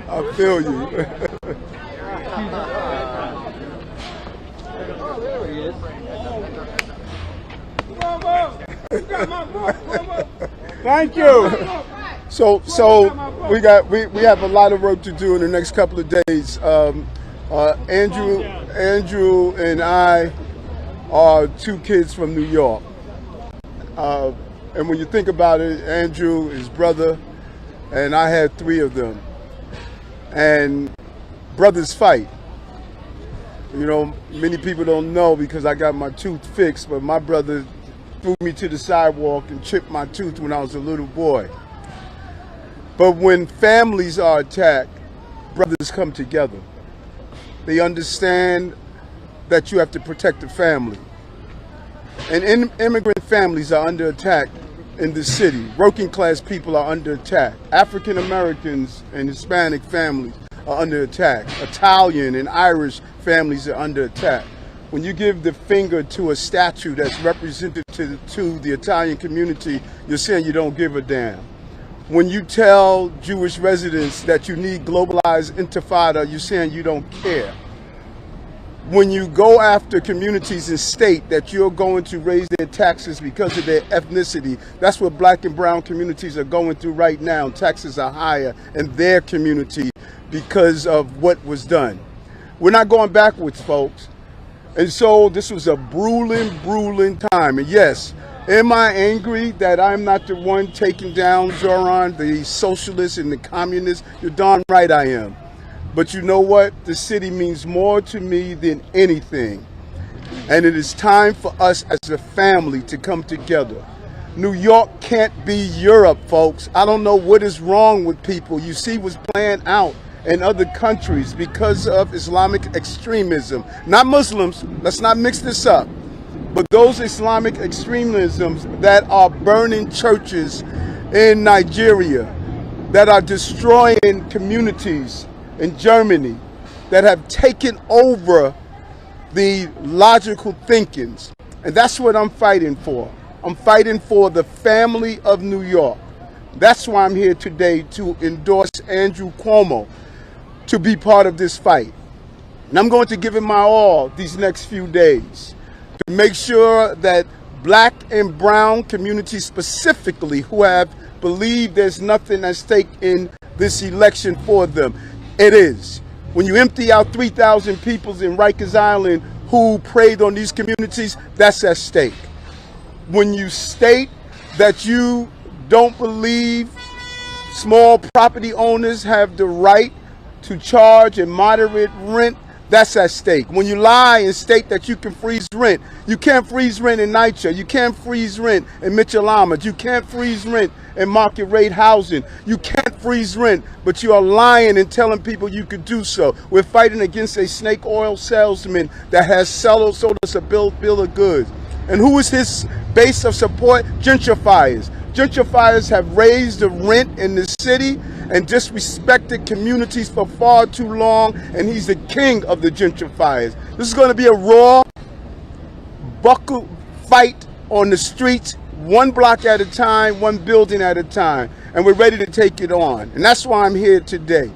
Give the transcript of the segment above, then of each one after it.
I feel you. Oh, there he is. Thank you. So we have a lot of work to do in the next couple of days. Andrew and I are two kids from New York. And when you think about it, Andrew, his brother, and I had three of them. And brothers fight. You know, many people don't know because I got my tooth fixed, but my brother threw me to the sidewalk and chipped my tooth when I was a little boy. But when families are attacked, brothers come together. They understand that you have to protect the family. And immigrant families are under attack in the city. Working class people are under attack. African Americans and Hispanic families are under attack. Italian and Irish families are under attack. When you give the finger to a statue that's representative to the Italian community, you're saying you don't give a damn. When you tell Jewish residents that you need globalized intifada, you're saying you don't care. When you go after communities and state that you're going to raise their taxes because of their ethnicity, that's what black and brown communities are going through right now. Taxes are higher in their community because of what was done. We're not going backwards, folks. And so this was a grueling time. And yes, am I angry that I'm not the one taking down Zoran, the socialist and the communist? You're darn right I am. But you know what? The city means more to me than anything. And it is time for us as a family to come together. New York can't be Europe, folks. I don't know what is wrong with people. You see what's playing out in other countries because of Islamic extremism. Not Muslims, let's not mix this up. But those Islamic extremisms that are burning churches in Nigeria, that are destroying communities in Germany, that have taken over the logical thinkings. And that's what I'm fighting for. I'm fighting for the family of New York. That's why I'm here today to endorse Andrew Cuomo to be part of this fight. And I'm going to give it my all these next few days to make sure that black and brown communities specifically who have believed there's nothing at stake in this election for them. It is. When you empty out 3,000 people in Rikers Island who preyed on these communities, that's at stake. When you state that you don't believe small property owners have the right to charge a moderate rent, that's at stake. When you lie and state that you can freeze rent, you can't freeze rent in NYC, you can't freeze rent in Mitchell-Amherst, you can't freeze rent in market rate housing, you can't freeze rent, but you are lying and telling people you could do so. We're fighting against a snake oil salesman that has sold us a bill of goods. And who is his base of support? Gentrifiers. Gentrifiers have raised the rent in the city and disrespected communities for far too long, and he's the king of the gentrifiers. This is going to be a raw, buckle fight on the streets, one block at a time, one building at a time, and we're ready to take it on. And that's why I'm here today.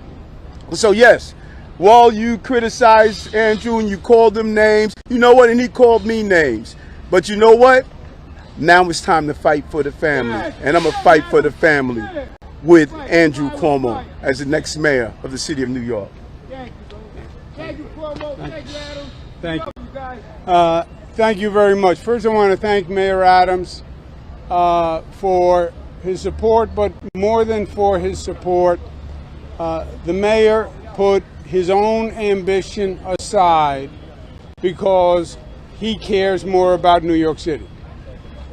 So yes, while you criticize Andrew and you call them names, you know what, and he called me names. But you know what? Now it's time to fight for the family, and I'm going to fight for the family with Andrew Cuomo as the next mayor of the city of New York. Thank you, bro. Thank you, Cuomo. Thank you, Adam. Thank you. You guys. Thank you very much. First, I want to thank Mayor Adams for his support, but more than for his support, the mayor put his own ambition aside because he cares more about New York City.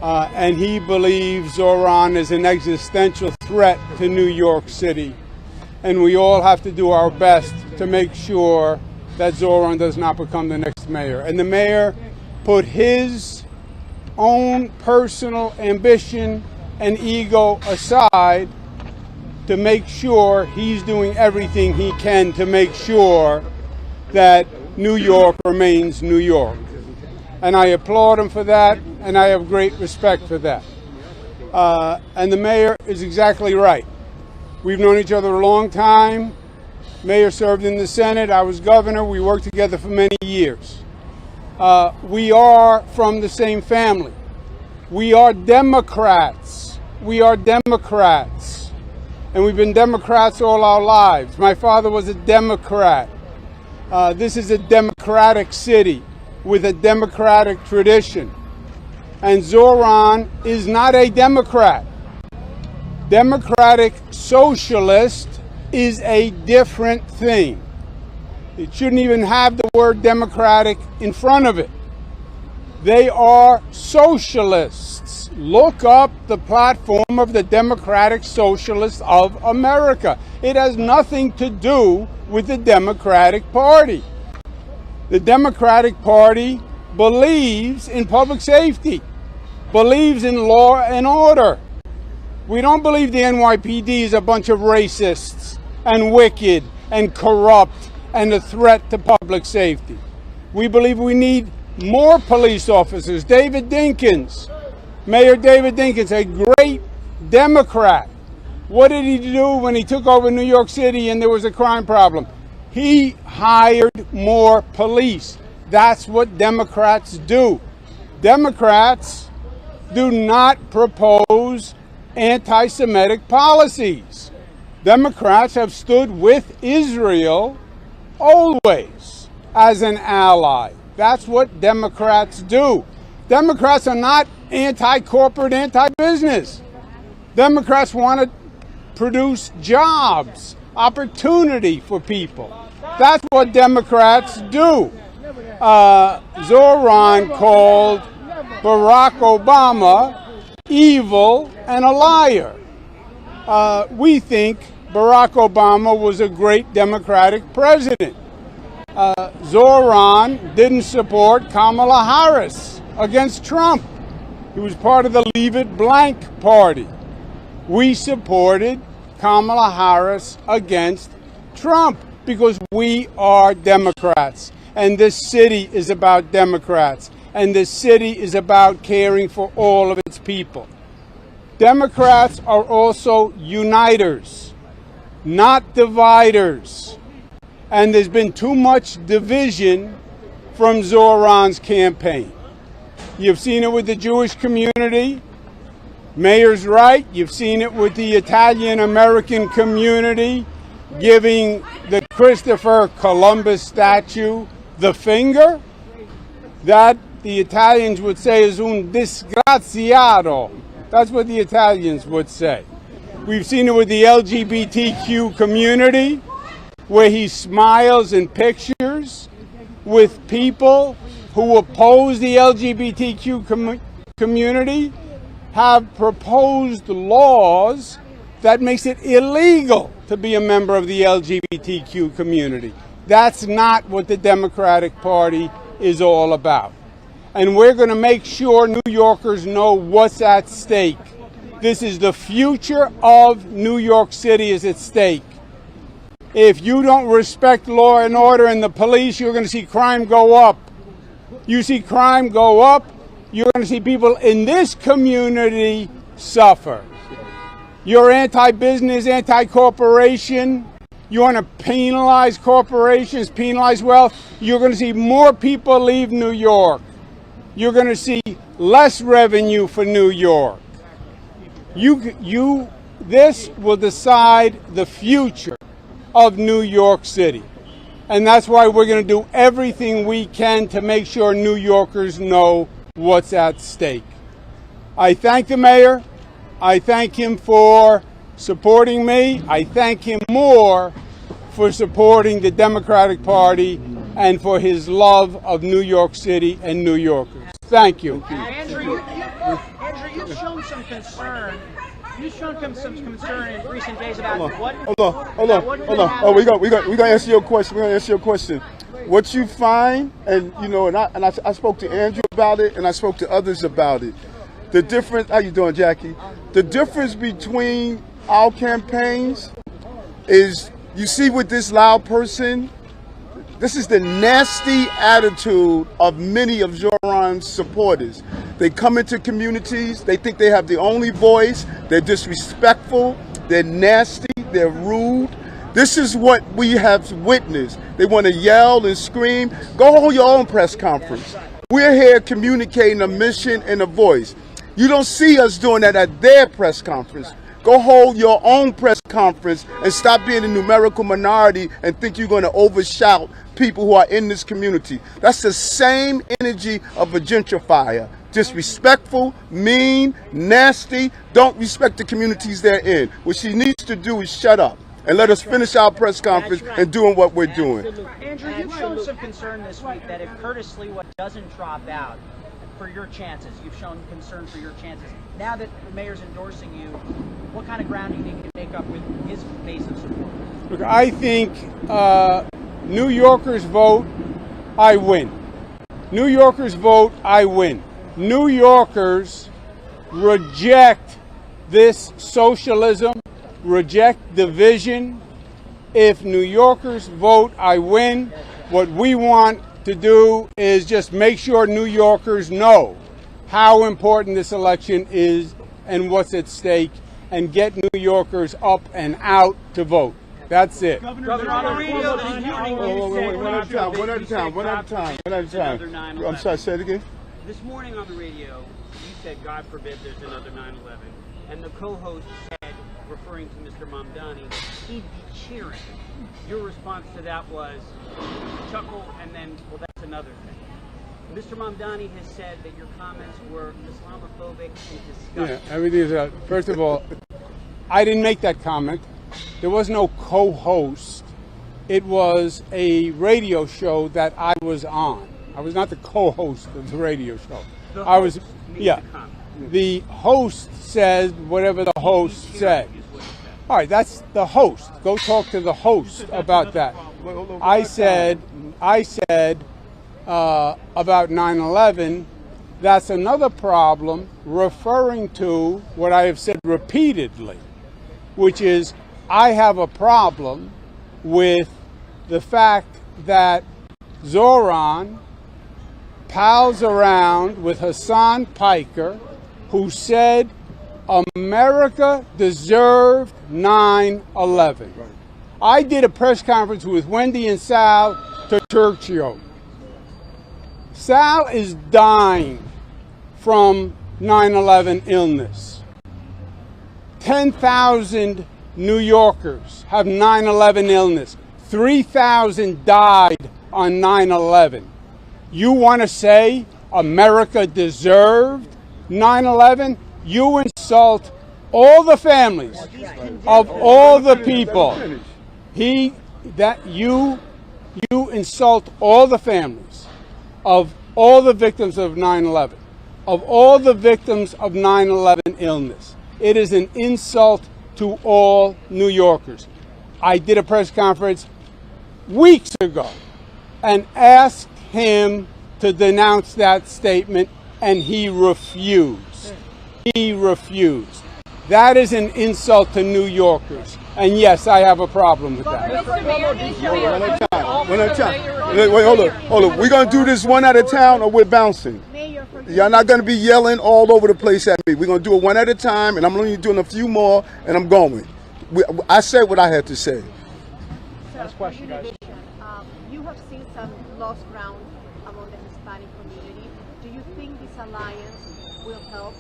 And he believes Zoran is an existential threat to New York City. And we all have to do our best to make sure that Zoran does not become the next mayor. And the mayor put his own personal ambition and ego aside to make sure he's doing everything he can to make sure that New York remains New York. And I applaud him for that, and I have great respect for that. And the mayor is exactly right. We've known each other a long time. Mayor served in the Senate. I was governor. We worked together for many years. We are from the same family. We are Democrats. We are Democrats. And we've been Democrats all our lives. My father was a Democrat. This is a democratic city with a democratic tradition. And Zoran is not a Democrat. Democratic socialist is a different thing. It shouldn't even have the word democratic in front of it. They are socialists. Look up the platform of the Democratic Socialists of America. It has nothing to do with the Democratic Party. The Democratic Party believes in public safety, believes in law and order. We don't believe the NYPD is a bunch of racists and wicked and corrupt and a threat to public safety. We believe we need more police officers. David Dinkins, Mayor David Dinkins, a great Democrat. What did he do when he took over New York City and there was a crime problem? He hired more police. That's what Democrats do. Democrats do not propose anti-Semitic policies. Democrats have stood with Israel always as an ally. That's what Democrats do. Democrats are not anti-corporate, anti-business. Democrats want to produce jobs, opportunity for people. That's what Democrats do. Zoran called Barack Obama evil and a liar. We think Barack Obama was a great Democratic president. Zoran didn't support Kamala Harris against Trump. He was part of the Leave It Blank party. We supported Kamala Harris against Trump because we are Democrats. And this city is about Democrats. And this city is about caring for all of its people. Democrats are also uniters, not dividers. And there's been too much division from Zoran's campaign. You've seen it with the Jewish community. Mayor's right. You've seen it with the Italian-American community giving the Christopher Columbus statue the finger. That the Italians would say is un disgraziato. That's what the Italians would say. We've seen it with the LGBTQ community, where he smiles in pictures with people who oppose the LGBTQ community, have proposed laws that makes it illegal to be a member of the LGBTQ community. That's not what the Democratic Party is all about. And we're going to make sure New Yorkers know what's at stake. This is the future of New York City is at stake. If you don't respect law and order and the police, you're going to see crime go up. You see crime go up, you're going to see people in this community suffer. You're anti-business, anti-corporation. You want to penalize corporations, penalize wealth. You're going to see more people leave New York. You're going to see less revenue for New York. This will decide the future of New York City. And that's why we're going to do everything we can to make sure New Yorkers know what's at stake. I thank the mayor. I thank him for supporting me. I thank him more for supporting the Democratic Party and for his love of New York City and New Yorkers. Thank you. Andrew, you've shown some concern. You've shown some concern in recent days about what. Hold on. Oh, we gonna answer your question. We're gonna answer your question. What you find, and you know, and I spoke to Andrew about it, and I spoke to others about it. The difference. How you doing, Jackie? The difference between our campaigns is, you see, with this loud person, this is the nasty attitude of many of Zoran's supporters. They come into communities, they think they have the only voice, they're disrespectful, they're nasty, They're rude. This is what we have witnessed. They want to yell and scream. Go hold your own press conference. We're here communicating a mission and a voice. You don't see us doing that at their press conference. Go hold your own press conference and stop being a numerical minority and think you're going to overshout people who are in this community. That's the same energy of a gentrifier. Disrespectful, mean, nasty, don't respect the communities they're in. What she needs to do is shut up and let us finish our press conference and doing what we're doing. Andrew, you've shown some concern this week that if Curtis Lewa doesn't drop out for your chances, you've shown concern for your chances. Now that the mayor's endorsing you, what kind of ground do you think you can make up with his base of support? Look, I think New Yorkers vote, I win. New Yorkers vote, I win. New Yorkers reject this socialism, reject division. If New Yorkers vote, I win. What we want to do is just make sure New Yorkers know how important this election is and what's at stake, and get New Yorkers up and out to vote. That's it. Governor, on the radio this morning, One at a time. I'm sorry, say it again. This morning on the radio, you said, God forbid there's another 9/11. And the co-host said, referring to Mr. Mamdani, he'd be cheering. Your response to that was chuckle and then, well, that's another thing. Mr. Mamdani has said that your comments were Islamophobic and disgusting. Yeah, everything is first of all, I didn't make that comment. There was no co-host. It was a radio show that I was on. I was not the co-host of the radio show. I was, yeah. The host said whatever the host said. All right, that's the host. Go talk to the host about that. I said about 9/11, that's another problem, referring to what I have said repeatedly, which is I have a problem with the fact that Zoran pals around with Hassan Piker, who said America deserved 9/11. I did a press conference with Wendy and Sal Turchio. Sal is dying from 9/11 illness. 10,000 New Yorkers have 9/11 illness. 3,000 died on 9/11. You want to say America deserved 9/11? You insult all the families of all the people. You insult all the families of all the victims of 9/11, of all the victims of 9/11 illness. It is an insult to all New Yorkers. I did a press conference weeks ago and asked him to denounce that statement, and he refused. He refused. That is an insult to New Yorkers. And yes, I have a problem with that. One at a time. Wait, hold on. We're going to do this one at a time or we're bouncing. Y'all not going to be yelling all over the place at me. We're going to do it one at a time, and I'm only doing a few more, and I'm going. I said what I had to say. Last question, guys. You have seen some lost ground among the Hispanic community. Do you think this alliance will help?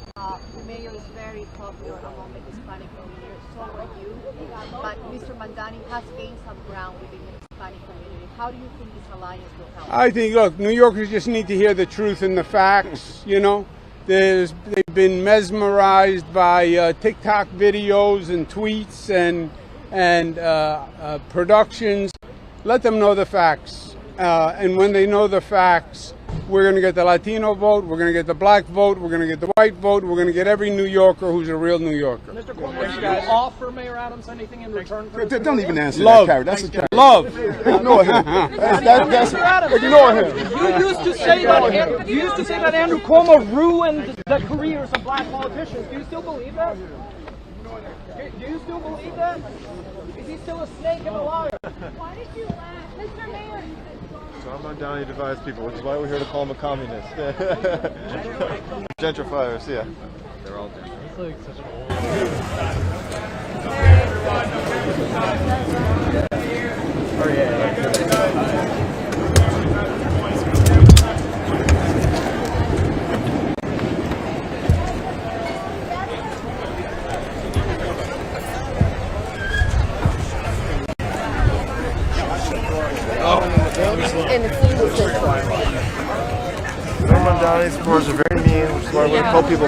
The mayor is very popular among the Hispanic community, so are you. But Mr. Mamdani has gained some ground within the Hispanic community. How do you think this alliance will help? I think, look, New Yorkers just need to hear the truth and the facts, you know. They've been mesmerized by TikTok videos and tweets and productions. Let them know the facts. And when they know the facts, we're going to get the Latino vote, we're going to get the black vote, we're going to get the white vote, we're going to get every New Yorker who's a real New Yorker. Mr. Cuomo, did you offer Mayor Adams anything in return for this? Don't even answer Love. that, Carrie. That's a carry. Love. Ignore him. Ignore him. You used to say that Andrew Cuomo ruined the careers of black politicians. Do you still believe that? Do you still believe that? Is he still a snake and a liar? Why did you laugh, Mr. Mayor? So I'm not down to divides people, which is why we're here to call them a communist. Gentrifiers, yeah. They're all gentrifiers. And the food was so Governor Mamdani supporters are very mean, which is why we told people